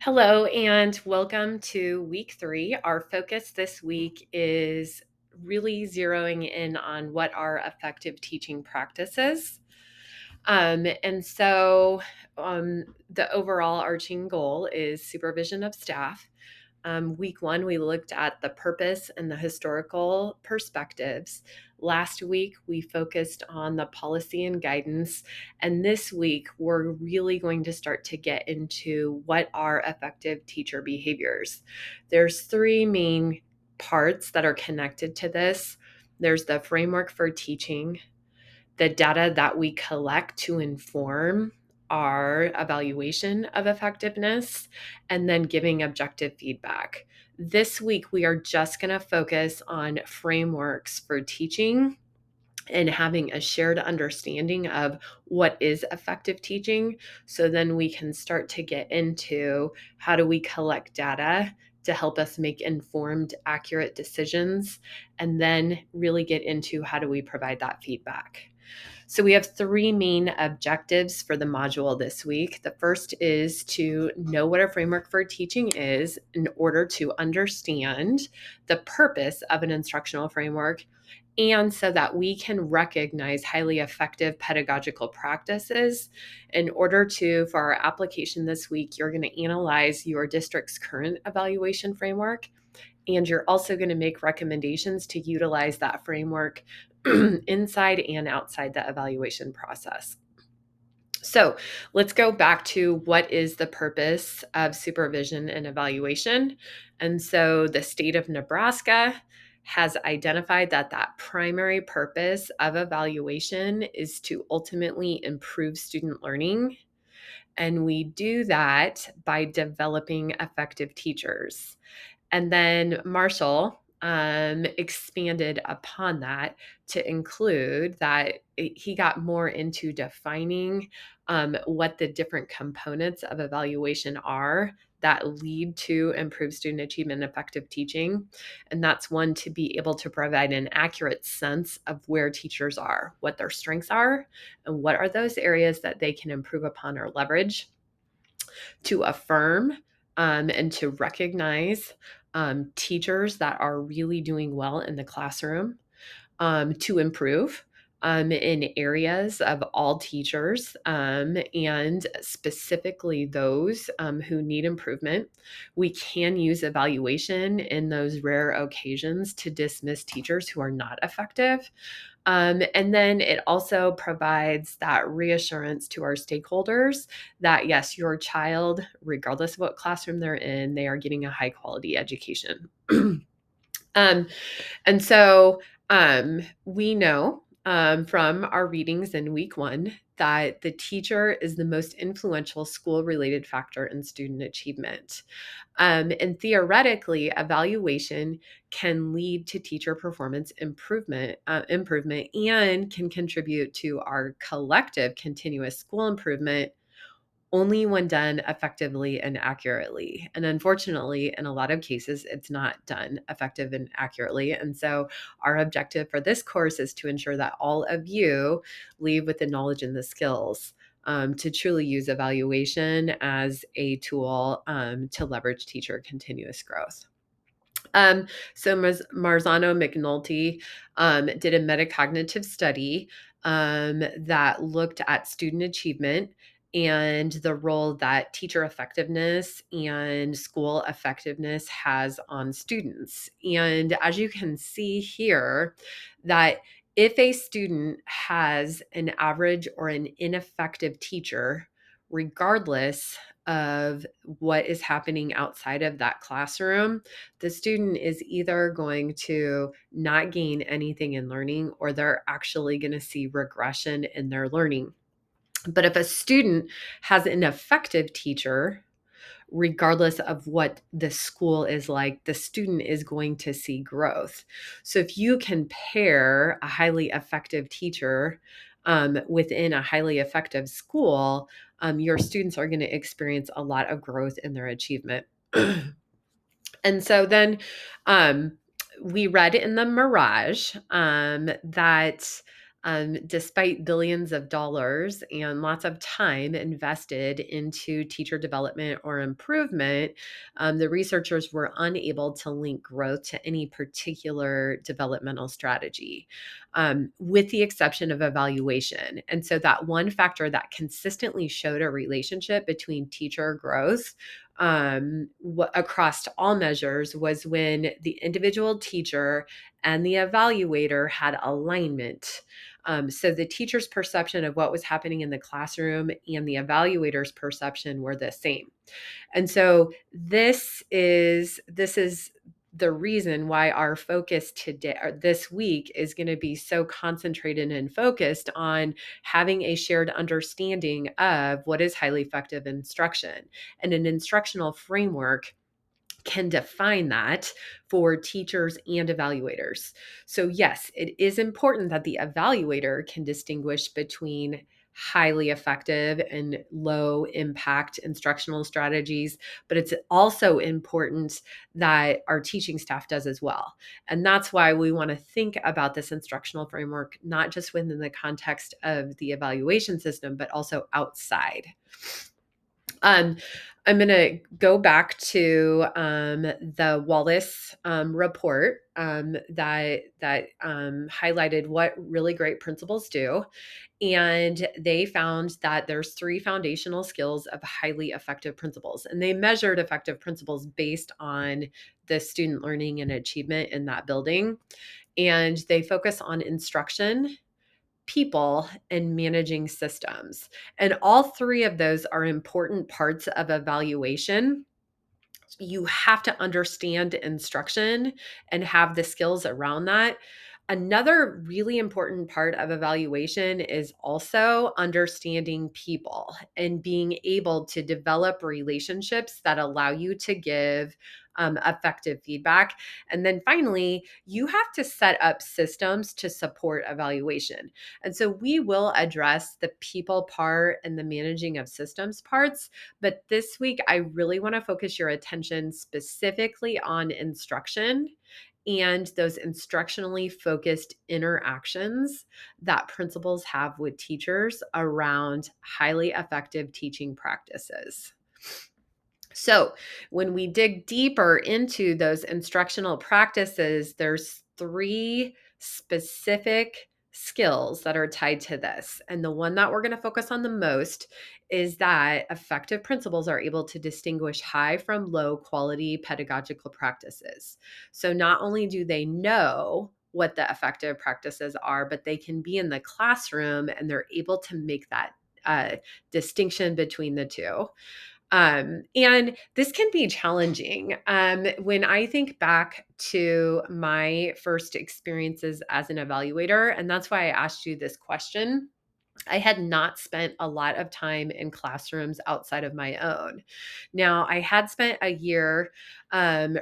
Hello and welcome to week 3. Our focus this week is really zeroing in on what are effective teaching practices. The overall arching goal is supervision of staff. Week 1, we looked at the purpose and the historical perspectives. Last week, we focused on the policy and guidance. And this week, we're really going to start to get into what are effective teacher behaviors. There's 3 main parts that are connected to this. There's the framework for teaching, the data that we collect to inform our evaluation of effectiveness, and then giving objective feedback. This week, we are just going to focus on frameworks for teaching and having a shared understanding of what is effective teaching. So then we can start to get into how do we collect data to help us make informed, accurate decisions, and then really get into how do we provide that feedback. So we have 3 main objectives for the module this week. The first is to know what a framework for teaching is in order to understand the purpose of an instructional framework, and so that we can recognize highly effective pedagogical practices. In order to, for our application this week, you're going to analyze your district's current evaluation framework, and you're also going to make recommendations to utilize that framework inside and outside the evaluation process. So let's go back to what is the purpose of supervision and evaluation. And so the state of Nebraska has identified that primary purpose of evaluation is to ultimately improve student learning. And we do that by developing effective teachers. And then Marshall expanded upon that to include that he got more into defining what the different components of evaluation are that lead to improved student achievement and effective teaching. And that's one, to be able to provide an accurate sense of where teachers are, what their strengths are, and what are those areas that they can improve upon or leverage, to affirm and to recognize teachers that are really doing well in the classroom, to improve in areas of all teachers, and specifically those who need improvement. We can use evaluation in those rare occasions to dismiss teachers who are not effective. And then it also provides that reassurance to our stakeholders that, yes, your child, regardless of what classroom they're in, they are getting a high quality education. um, and so we know from our readings in week 1 that the teacher is the most influential school related factor in student achievement. And theoretically, evaluation can lead to teacher performance improvement, and can contribute to our collective continuous school improvement only when done effectively and accurately. And unfortunately, in a lot of cases, it's not done effective and accurately. And so our objective for this course is to ensure that all of you leave with the knowledge and the skills to truly use evaluation as a tool to leverage teacher continuous growth. So Marzano McNulty did a metacognitive study that looked at student achievement and the role that teacher effectiveness and school effectiveness has on students. And as you can see here, that if a student has an average or an ineffective teacher, regardless of what is happening outside of that classroom, the student is either going to not gain anything in learning, or they're actually going to see regression in their learning. But if a student has an effective teacher, regardless of what the school is like, the student is going to see growth. So if you can pair a highly effective teacher within a highly effective school, your students are going to experience a lot of growth in their achievement. And so then we read in the Mirage that Despite billions of dollars and lots of time invested into teacher development or improvement, the researchers were unable to link growth to any particular developmental strategy, with the exception of evaluation. And so that one factor that consistently showed a relationship between teacher growth across all measures was when the individual teacher and the evaluator had alignment. So the teacher's perception of what was happening in the classroom and the evaluator's perception were the same. And so this is the reason why our focus today or this week is going to be so concentrated and focused on having a shared understanding of what is highly effective instruction. And an instructional framework can define that for teachers and evaluators. So, yes, it is important that the evaluator can distinguish between highly effective and low impact instructional strategies, but it's also important that our teaching staff does as well. And that's why we want to think about this instructional framework, not just within the context of the evaluation system, but also outside. Um, I'm going to go back to the Wallace report that highlighted what really great principals do, and they found that there's 3 foundational skills of highly effective principals, and they measured effective principals based on the student learning and achievement in that building, and they focus on instruction, people, and managing systems. And all 3 of those are important parts of evaluation. You have to understand instruction and have the skills around that. Another really important part of evaluation is also understanding people and being able to develop relationships that allow you to give effective feedback. And then finally, you have to set up systems to support evaluation. And so we will address the people part and the managing of systems parts. But this week, I really want to focus your attention specifically on instruction and those instructionally focused interactions that principals have with teachers around highly effective teaching practices. So, when we dig deeper into those instructional practices, there's 3 specific skills that are tied to this. And the one that we're going to focus on the most is that effective principals are able to distinguish high from low quality pedagogical practices. So, not only do they know what the effective practices are, but they can be in the classroom and they're able to make that distinction between the two. And this can be challenging. When I think back to my first experiences as an evaluator, and that's why I asked you this question, I had not spent a lot of time in classrooms outside of my own. Now, I had spent a year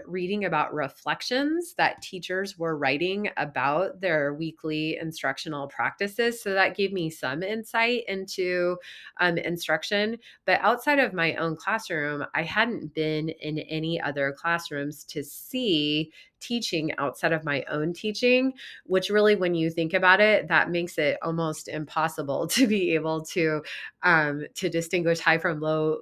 reading about reflections that teachers were writing about their weekly instructional practices. So that gave me some insight into instruction. But outside of my own classroom, I hadn't been in any other classrooms to see teaching outside of my own teaching, which really, when you think about it, that makes it almost impossible to be able to distinguish high from low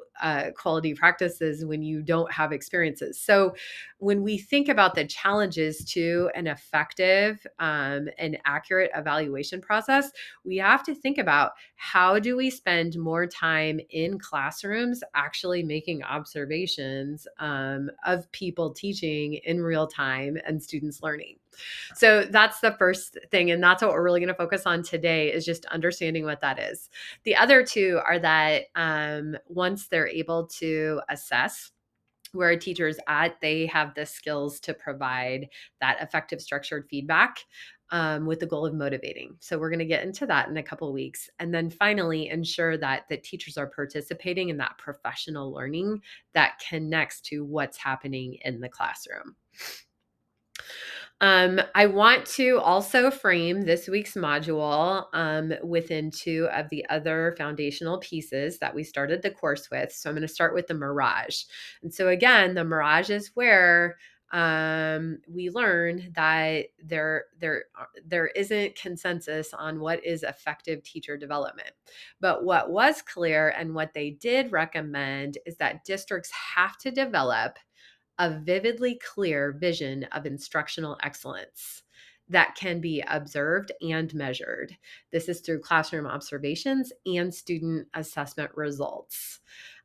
quality practices when you don't have experiences. So when we think about the challenges to an effective and accurate evaluation process, we have to think about how do we spend more time in classrooms actually making observations of people teaching in real time and students learning. So that's the first thing. And that's what we're really going to focus on today, is just understanding what that is. The other 2 are that once they're able to assess where a teacher is at, they have the skills to provide that effective structured feedback with the goal of motivating. So we're going to get into that in a couple of weeks. And then finally, ensure that the teachers are participating in that professional learning that connects to what's happening in the classroom. I want to also frame this week's module within 2 of the other foundational pieces that we started the course with. So I'm going to start with the mirage. And so again, the mirage is where we learned that there isn't consensus on what is effective teacher development. But what was clear and what they did recommend is that districts have to develop a vividly clear vision of instructional excellence that can be observed and measured. This is through classroom observations and student assessment results.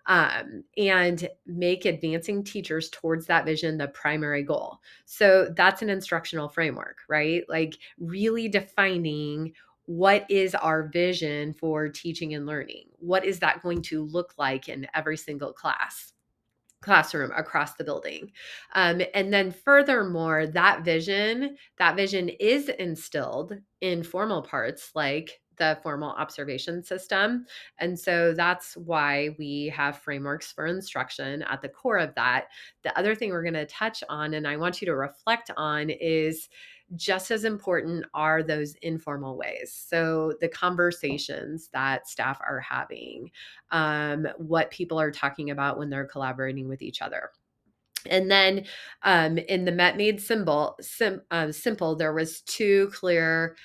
And make advancing teachers towards that vision the primary goal. So that's an instructional framework, right? Like really defining what is our vision for teaching and learning? What is that going to look like in every single classroom across the building? And then furthermore, that vision is instilled in formal parts like the formal observation system. And so that's why we have frameworks for instruction at the core of that. The other thing we're going to touch on, and I want you to reflect on, is just as important are those informal ways. So the conversations that staff are having, what people are talking about when they're collaborating with each other. And then in the Met Made Simple, there was two clear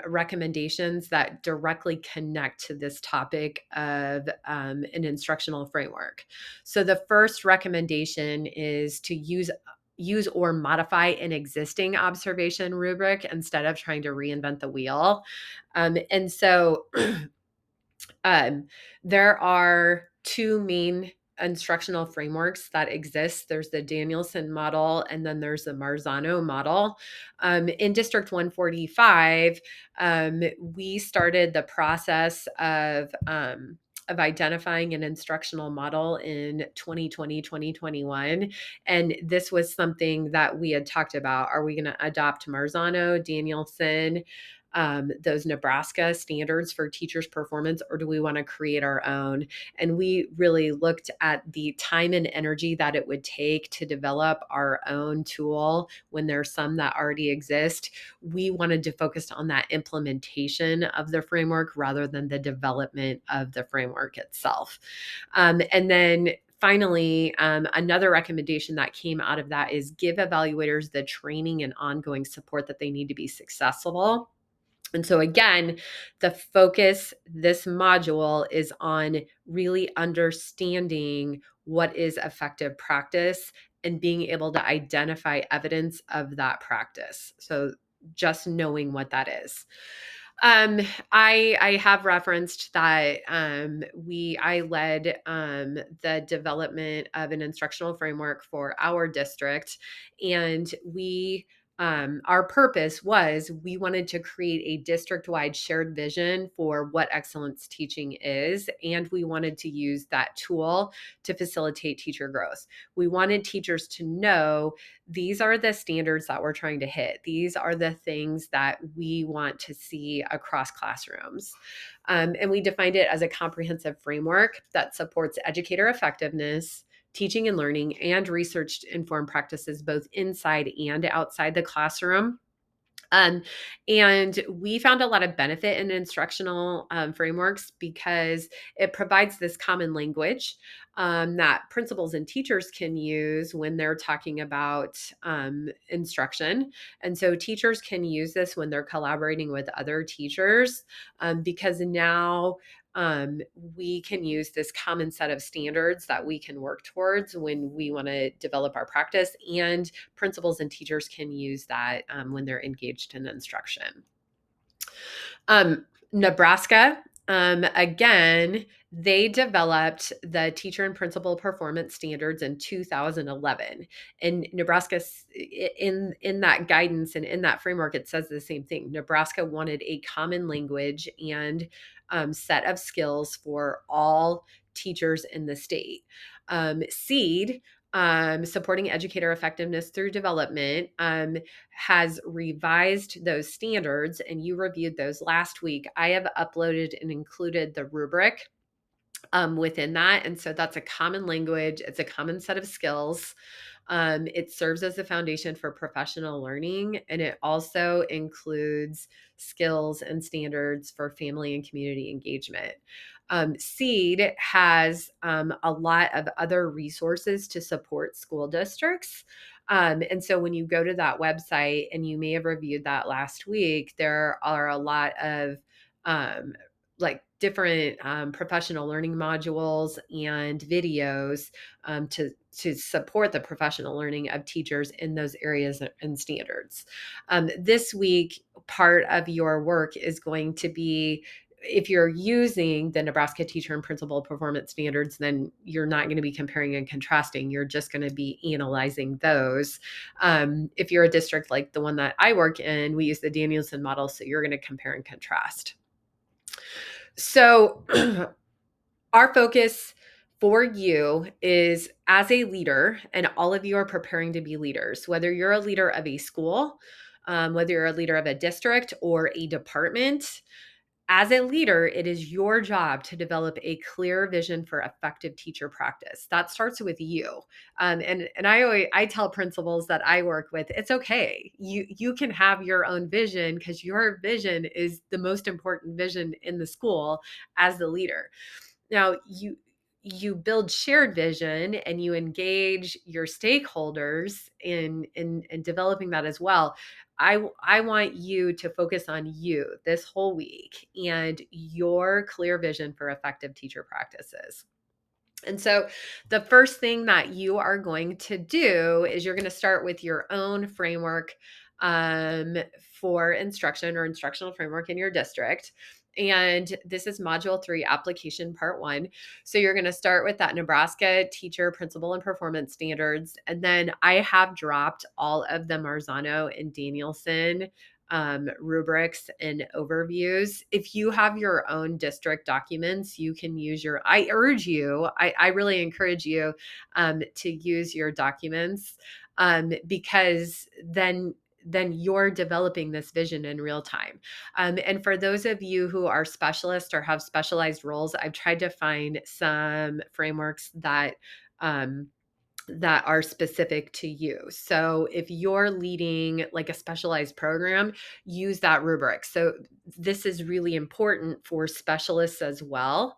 recommendations that directly connect to this topic of an instructional framework. So the first recommendation is to use or modify an existing observation rubric instead of trying to reinvent the wheel. And so um, there are two main instructional frameworks that exist. There's the Danielson model, and then there's the Marzano model. In District 145, we started the process of identifying an instructional model in 2020, 2021. And this was something that we had talked about. Are we going to adopt Marzano, Danielson, those Nebraska standards for teachers' performance, or do we want to create our own? And we really looked at the time and energy that it would take to develop our own tool when there's some that already exist. We wanted to focus on that implementation of the framework rather than the development of the framework itself. And then finally, another recommendation that came out of that is give evaluators the training and ongoing support that they need to be successful. And so again, the focus this module is on really understanding what is effective practice and being able to identify evidence of that practice. So just knowing what that is. Um, I have referenced that I led the development of an instructional framework for our district, and our purpose was we wanted to create a district-wide shared vision for what excellence teaching is, and we wanted to use that tool to facilitate teacher growth. We wanted teachers to know these are the standards that we're trying to hit. These are the things that we want to see across classrooms. And we defined it as a comprehensive framework that supports educator effectiveness, teaching and learning, and research informed practices both inside and outside the classroom. And we found a lot of benefit in instructional frameworks because it provides this common language that principals and teachers can use when they're talking about instruction. And so teachers can use this when they're collaborating with other teachers because now we can use this common set of standards that we can work towards when we want to develop our practice, and principals and teachers can use that when they're engaged in instruction. Nebraska, again, they developed the teacher and principal performance standards in 2011. And Nebraska, in that guidance and in that framework, it says the same thing. Nebraska wanted a common language and set of skills for all teachers in the state. SEED, supporting educator effectiveness through development, has revised those standards, and you reviewed those last week. I have uploaded and included the rubric within that. And so that's a common language, it's a common set of skills. It serves as a foundation for professional learning, and it also includes skills and standards for family and community engagement. SEED has a lot of other resources to support school districts. And so when you go to that website, and you may have reviewed that last week, there are a lot of um, like different professional learning modules and videos to support the professional learning of teachers in those areas and standards. This week, part of your work is going to be, if you're using the Nebraska Teacher and Principal Performance Standards, then you're not going to be comparing and contrasting. You're just going to be analyzing those. If you're a district like the one that I work in, we use the Danielson model, so you're going to compare and contrast. So our focus for you is, as a leader, and all of you are preparing to be leaders, whether you're a leader of a school, whether you're a leader of a district or a department. As a leader, it is your job to develop a clear vision for effective teacher practice. That starts with you. And I tell principals that I work with, it's okay. You can have your own vision, because your vision is the most important vision in the school as the leader. Now, you build shared vision, and you engage your stakeholders in developing that as well. I want you to focus on you this whole week and your clear vision for effective teacher practices. And so the first thing that you are going to do is you're going to start with your own framework for instruction, or instructional framework in your district. And this is Module 3, Application Part 1. So you're going to start with that Nebraska Teacher, Principal, and Performance Standards. And then I have dropped all of the Marzano and Danielson rubrics and overviews. If you have your own district documents, you can use I really encourage you to use your documents, because then you're developing this vision in real time. And for those of you who are specialists or have specialized roles, I've tried to find some frameworks that are specific to you. So if you're leading like a specialized program, use that rubric. So this is really important for specialists as well.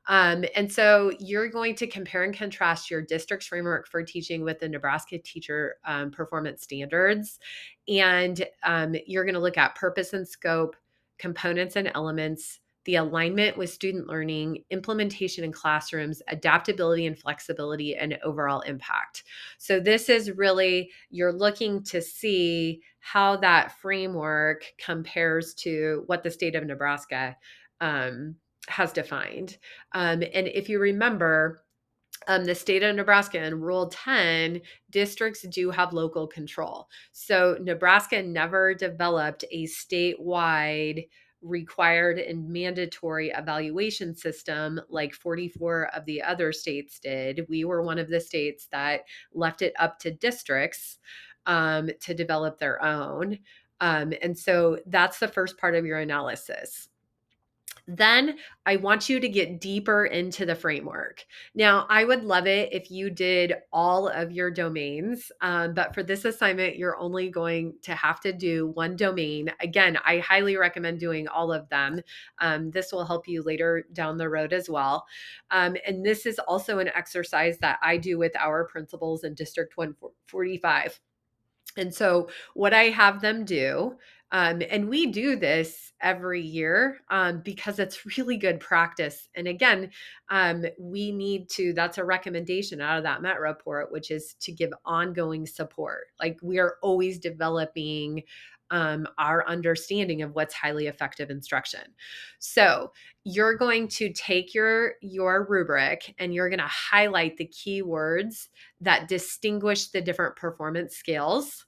And so you're going to compare and contrast your district's framework for teaching with the Nebraska Teacher Performance Standards. And you're going to look at purpose and scope, components and elements, the alignment with student learning, implementation in classrooms, adaptability and flexibility, and overall impact. So this is really, you're looking to see how that framework compares to what the state of Nebraska has defined. And if you remember, the state of Nebraska in Rule 10, districts do have local control. So Nebraska never developed a statewide required and mandatory evaluation system like 44 of the other states did. We were one of the states that left it up to districts to develop their own. And so that's the first part of your analysis. Then I want you to get deeper into the framework. Now, I would love it if you did all of your domains, but for this assignment, you're only going to have to do one domain. Again, I highly recommend doing all of them. This will help you later down the road as well. And this is also an exercise that I do with our principals in District 145. And so what I have them do, and we do this every year because it's really good practice. And again, we need to, that's a recommendation out of that MET report, which is to give ongoing support. Like we are always developing our understanding of what's highly effective instruction. So you're going to take your rubric, and you're going to highlight the keywords that distinguish the different performance scales.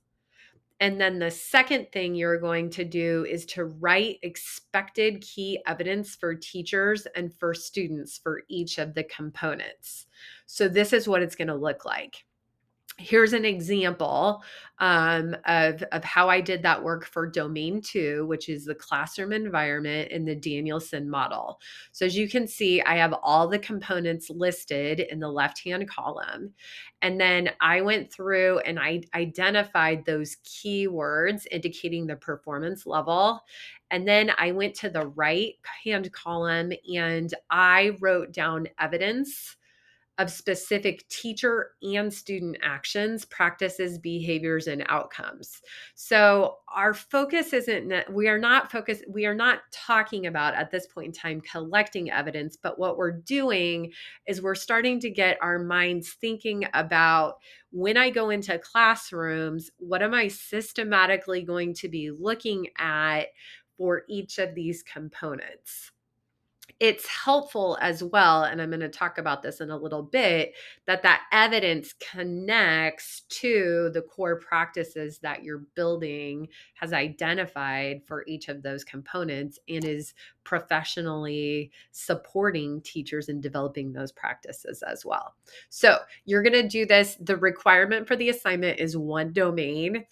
And then the second thing you're going to do is to write expected key evidence for teachers and for students for each of the components. So this is what it's going to look like. Here's an example of how I did that work for domain 2, which is the classroom environment in the Danielson model. So as you can see, I have all the components listed in the left-hand column. And then I went through and I identified those keywords indicating the performance level. And then I went to the right-hand column and I wrote down evidence of specific teacher and student actions, practices, behaviors, and outcomes. So our focus we are not talking about at this point in time collecting evidence, but what we're doing is we're starting to get our minds thinking about, when I go into classrooms, what am I systematically going to be looking at for each of these components? It's helpful as well, and I'm going to talk about this in a little bit, that evidence connects to the core practices that your building has identified for each of those components and is professionally supporting teachers in developing those practices as well. So you're going to do this. The requirement for the assignment is one domain.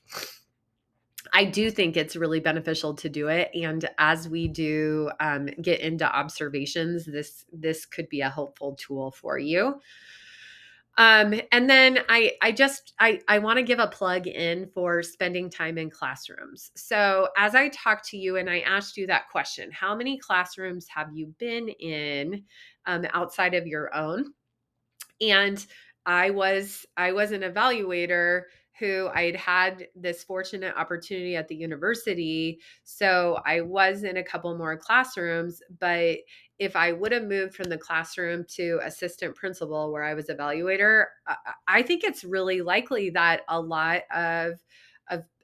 I do think it's really beneficial to do it, and as we do get into observations, this could be a helpful tool for you. And then I want to give a plug in for spending time in classrooms. So as I talked to you and I asked you that question, how many classrooms have you been in outside of your own? And I was an evaluator who I'd had this fortunate opportunity at the university. So I was in a couple more classrooms, but if I would have moved from the classroom to assistant principal where I was evaluator, I think it's really likely that a lot of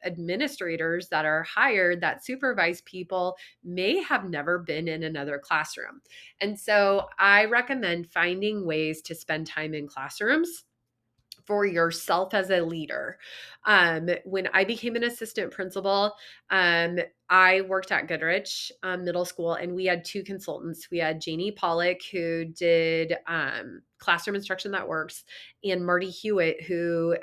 administrators that are hired that supervise people may have never been in another classroom. And so I recommend finding ways to spend time in classrooms for yourself as a leader. When I became an assistant principal, I worked at Goodrich Middle School, and we had two consultants. We had Janie Pollock, who did classroom instruction that works, and Marty Hewitt, who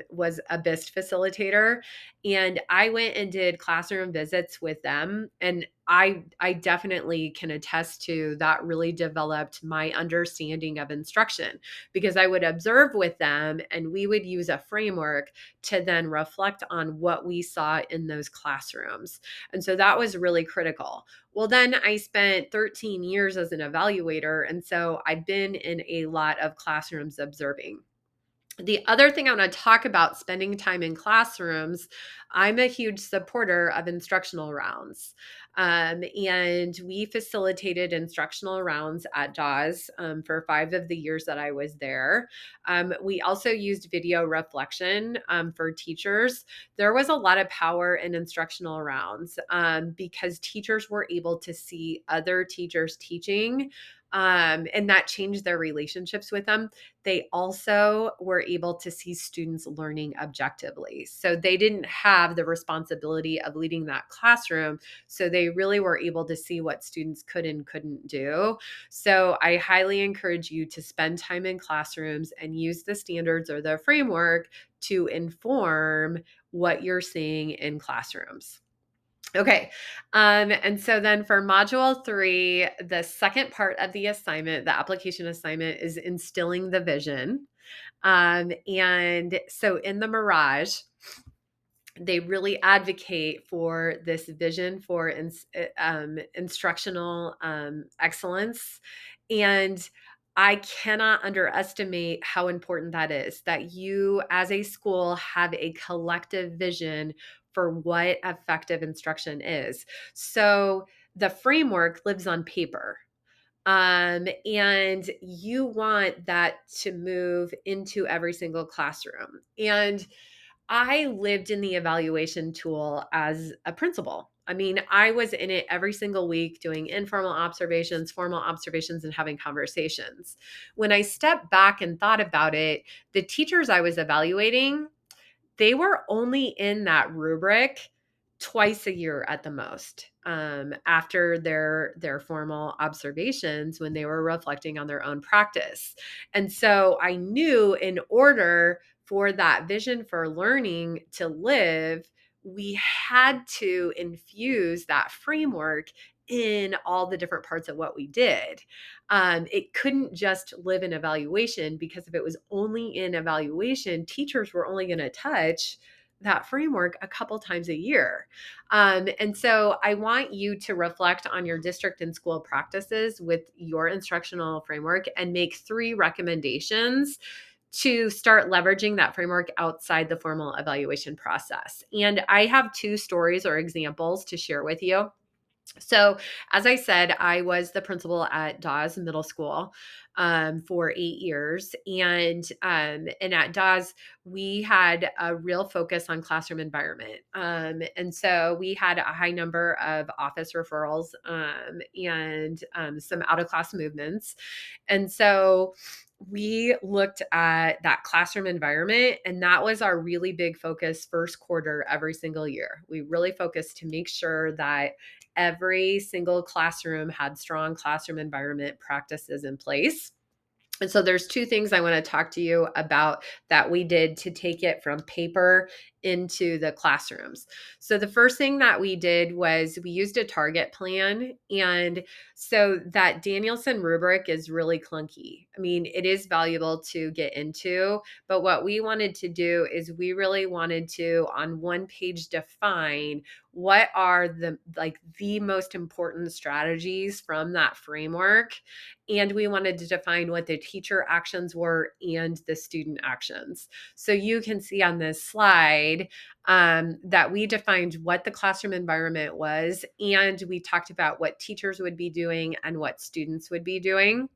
was a BIST facilitator. And I went and did classroom visits with them, and I definitely can attest to that really developed my understanding of instruction, because I would observe with them and we would use a framework to then reflect on what we saw in those classrooms. And so that was really critical. Well, then I spent 13 years as an evaluator. And so I've been in a lot of classrooms observing. The other thing I want to talk about spending time in classrooms, I'm a huge supporter of instructional rounds. And we facilitated instructional rounds at Dawes for 5 of the years that I was there. We also used video reflection for teachers. There was a lot of power in instructional rounds because teachers were able to see other teachers teaching. And that changed their relationships with them. They also were able to see students learning objectively. So they didn't have the responsibility of leading that classroom. So they really were able to see what students could and couldn't do. So I highly encourage you to spend time in classrooms and use the standards or the framework to inform what you're seeing in classrooms. Okay. And so then for module 3, the second part of the assignment, the application assignment, is instilling the vision. And so in the Mirage, they really advocate for this vision for instructional excellence. And I cannot underestimate how important that is, that you as a school have a collective vision for what effective instruction is. So the framework lives on paper. And you want that to move into every single classroom. And I lived in the evaluation tool as a principal. I mean, I was in it every single week doing informal observations, formal observations, and having conversations. When I stepped back and thought about it, the teachers I was evaluating, they were only in that rubric twice a year at the most, after their formal observations when they were reflecting on their own practice. And so I knew, in order for that vision for learning to live, we had to infuse that framework in all the different parts of what we did. It couldn't just live in evaluation, because if it was only in evaluation, teachers were only going to touch that framework a couple times a year. And so I want you to reflect on your district and school practices with your instructional framework and make 3 recommendations to start leveraging that framework outside the formal evaluation process. And I have 2 stories or examples to share with you. So, as I said, I was the principal at Dawes Middle School for 8 years, and at Dawes we had a real focus on classroom environment, and so we had a high number of office referrals and some out of class movements, and so we looked at that classroom environment, and that was our really big focus first quarter every single year. We really focused to make sure that every single classroom had strong classroom environment practices in place. And so there's 2 things I want to talk to you about that we did to take it from paper into the classrooms. So the first thing that we did was we used a target plan. And so that Danielson rubric is really clunky. I mean, it is valuable to get into, but what we wanted to do is we really wanted to, on one page, define what are the most important strategies from that framework, and we wanted to define what the teacher actions were and the student actions. So you can see on this slide that we defined what the classroom environment was, and we talked about what teachers would be doing and what students would be doing.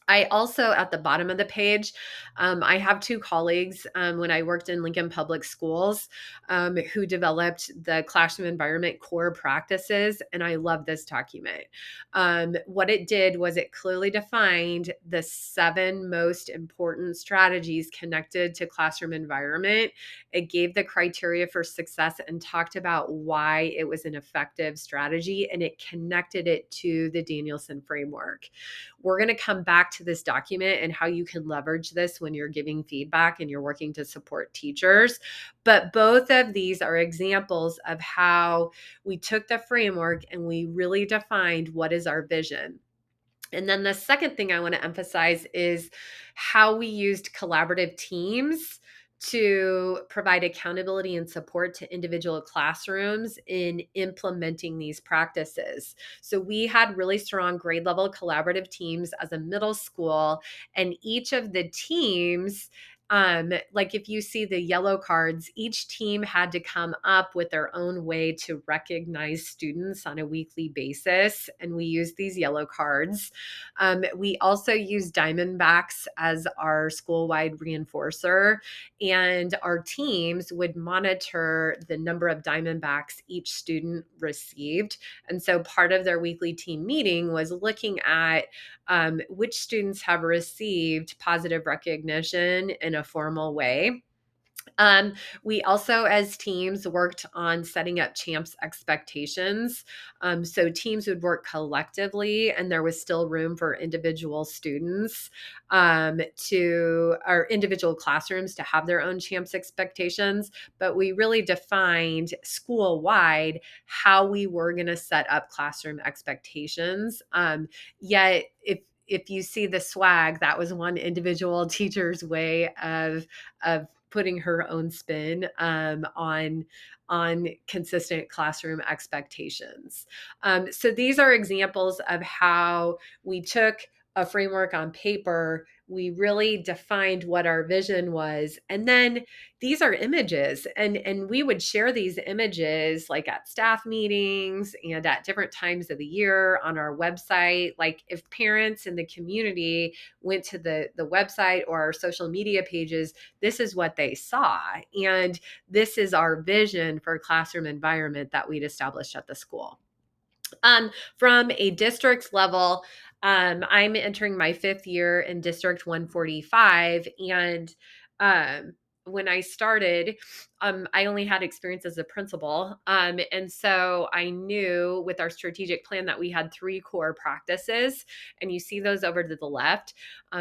I also, at the bottom of the page, I have 2 colleagues when I worked in Lincoln Public Schools who developed the classroom environment core practices, and I love this document. What it did was it clearly defined the 7 most important strategies connected to classroom environment. It gave the criteria for success and talked about why it was an effective strategy, and it connected it to the Danielson framework. We're going to come back to this document and how you can leverage this when you're giving feedback and you're working to support teachers. But both of these are examples of how we took the framework and we really defined what is our vision. And then the second thing I want to emphasize is how we used collaborative teams to provide accountability and support to individual classrooms in implementing these practices. So we had really strong grade level collaborative teams as a middle school, and each of the teams, like if you see the yellow cards, each team had to come up with their own way to recognize students on a weekly basis, and we used these yellow cards. We also use Diamondbacks as our school-wide reinforcer, and our teams would monitor the number of Diamondbacks each student received. And so part of their weekly team meeting was looking at which students have received positive recognition in a formal way. Um, we also, as teams, worked on setting up champs expectations. So teams would work collectively, and there was still room for individual students or individual classrooms to have their own champs expectations. But we really defined school wide how we were going to set up classroom expectations. Yet, if you see the swag, that was one individual teacher's way of putting her own spin on consistent classroom expectations. So these are examples of how we took a framework on paper, we really defined what our vision was, and then these are images, and we would share these images like at staff meetings and at different times of the year on our website. Like if parents in the community went to the website or our social media pages, this is what they saw, and this is our vision for classroom environment that we'd established at the school. From a district level, I'm entering my 5th year in District 145, and when I started, I only had experience as a principal. And so I knew with our strategic plan that we had 3 core practices, and you see those over to the left.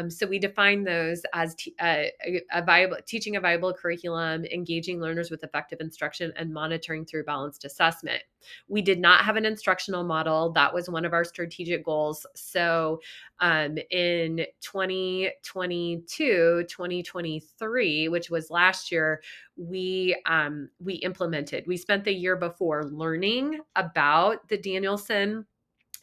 So we defined those as a viable, teaching a viable curriculum, engaging learners with effective instruction, and monitoring through balanced assessment. We did not have an instructional model. That was one of our strategic goals. So in 2022, 2023, which was last year, we implemented. We spent the year before learning about the Danielson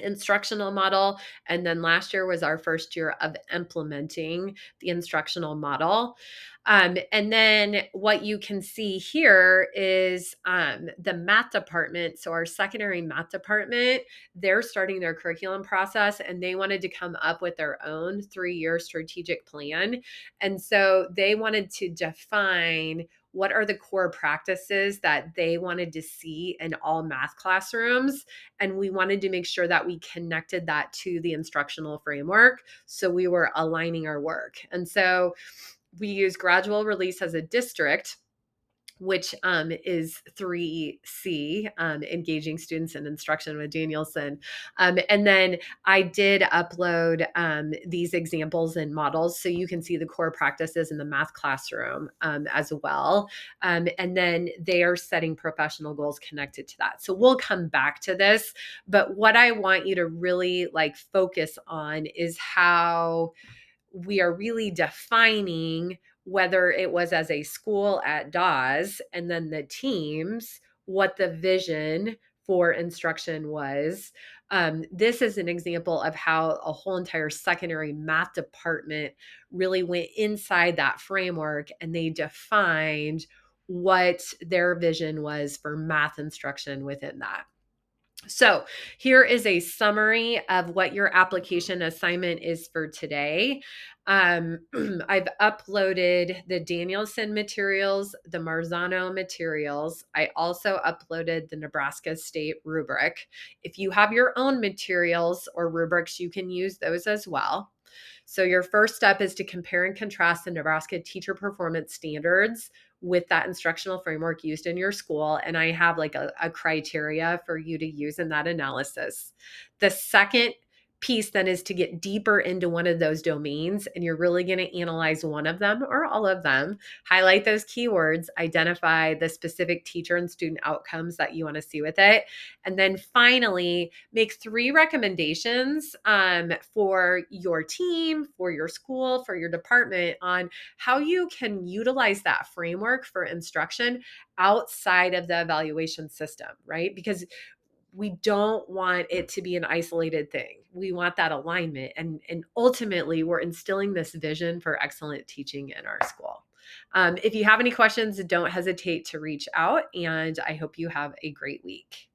instructional model, and then last year was our first year of implementing the instructional model. And then what you can see here is the math department. So our secondary math department, they're starting their curriculum process, and they wanted to come up with their own 3-year strategic plan. And so they wanted to define what are the core practices that they wanted to see in all math classrooms. And we wanted to make sure that we connected that to the instructional framework. So we were aligning our work. And so we use gradual release as a district, which is 3C, engaging students in instruction with Danielson. And then I did upload these examples and models so you can see the core practices in the math classroom as well. And then they are setting professional goals connected to that. So we'll come back to this, but what I want you to really focus on is how we are really defining, whether it was as a school at Dawes and then the teams, what the vision for instruction was. This is an example of how a whole entire secondary math department really went inside that framework, and they defined what their vision was for math instruction within that. So here is a summary of what your application assignment is for today. I've uploaded the Danielson materials, the Marzano materials. I also uploaded the Nebraska State rubric. If you have your own materials or rubrics, you can use those as well. So your first step is to compare and contrast the Nebraska teacher performance standards with that instructional framework used in your school. And I have a criteria for you to use in that analysis. The second piece then is to get deeper into one of those domains, and you're really going to analyze one of them or all of them, highlight those keywords, identify the specific teacher and student outcomes that you want to see with it, and then finally make 3 recommendations for your team, for your school, for your department on how you can utilize that framework for instruction outside of the evaluation system, right? Because we don't want it to be an isolated thing. We want that alignment. And ultimately, we're instilling this vision for excellent teaching in our school. If you have any questions, don't hesitate to reach out. And I hope you have a great week.